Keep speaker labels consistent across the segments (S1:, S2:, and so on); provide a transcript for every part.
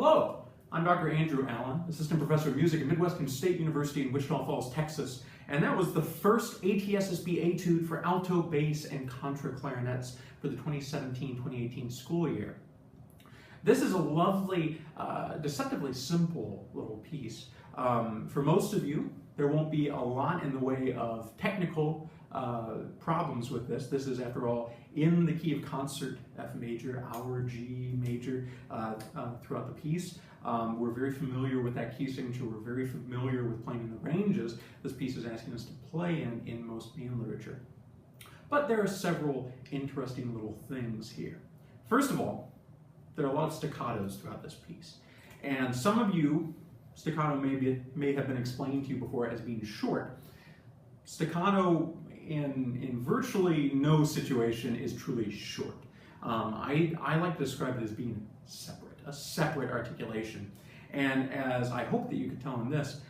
S1: Hello, I'm Dr. Andrew Allen, Assistant Professor of Music at Midwestern State University in Wichita Falls, Texas, and that was the first ATSSB Etude for alto, bass, and contra clarinets for the 2017-2018 school year. This is a lovely, deceptively simple little piece. For most of you, there won't be a lot in the way of technical problems with this. This is, after all, in the key of concert, F major, our G major, throughout the piece. We're very familiar with that key signature. We're very familiar with playing in the ranges this piece is asking us to play in most band literature. But there are several interesting little things here. First of all, there are a lot of staccatos throughout this piece. And some of you, staccato may have been explained to you before as being short. Staccato in virtually no situation is truly short. I like to describe it as being separate, a separate articulation. And as I hope that you could tell in this,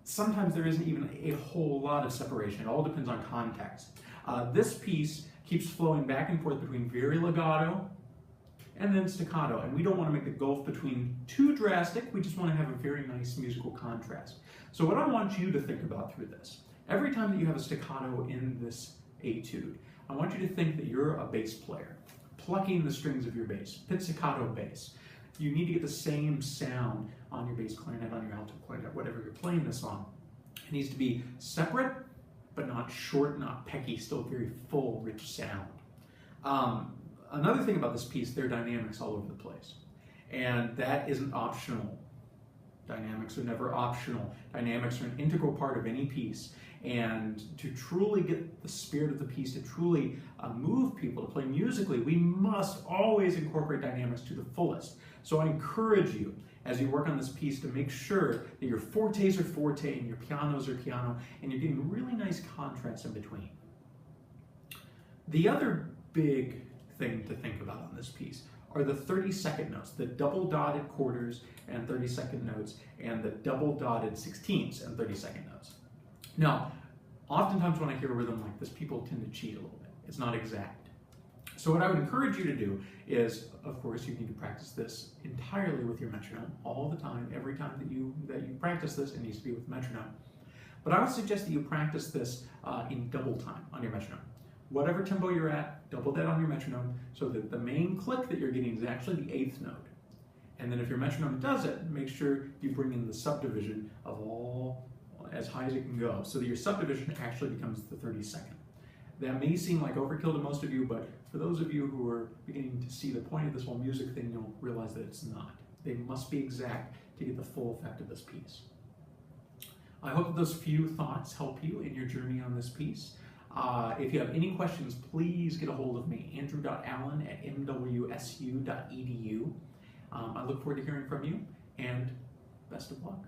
S1: sometimes there isn't even a whole lot of separation. It all depends on context. This piece keeps flowing back and forth between very legato and then staccato, and we don't want to make the gulf between too drastic. We just want to have a very nice musical contrast. So what I want you to think about through this, every time that you have a staccato in this etude, I want you to think that you're a bass player, plucking the strings of your bass, pizzicato bass. You need to get the same sound on your bass clarinet, on your alto clarinet, whatever you're playing this on. It needs to be separate, but not short, not pecky, still very full, rich sound. Another thing about this piece, there are dynamics all over the place. And that isn't optional. Dynamics are never optional. Dynamics are an integral part of any piece. And to truly get the spirit of the piece, to truly move people to play musically, we must always incorporate dynamics to the fullest. So I encourage you, as you work on this piece, to make sure that your fortes are forte and your pianos are piano, and you're getting really nice contrast in between. The other big thing to think about on this piece are the 30-second notes, the double dotted quarters and 30-second notes, and the double dotted 16ths and 30-second notes. Now, oftentimes when I hear a rhythm like this, people tend to cheat a little bit. It's not exact. So what I would encourage you to do is, of course, you need to practice this entirely with your metronome all the time. Every time that you practice this, it needs to be with metronome. But I would suggest that you practice this in double time on your metronome. Whatever tempo you're at, double that on your metronome so that the main click that you're getting is actually the 8th note. And then if your metronome does it, make sure you bring in the subdivision of all as high as it can go so that your subdivision actually becomes the 32nd. That may seem like overkill to most of you, but for those of you who are beginning to see the point of this whole music thing, you'll realize that it's not. They must be exact to get the full effect of this piece. I hope that those few thoughts help you in your journey on this piece. If you have any questions, please get a hold of me, andrew.allen@mwsu.edu. I look forward to hearing from you, and best of luck.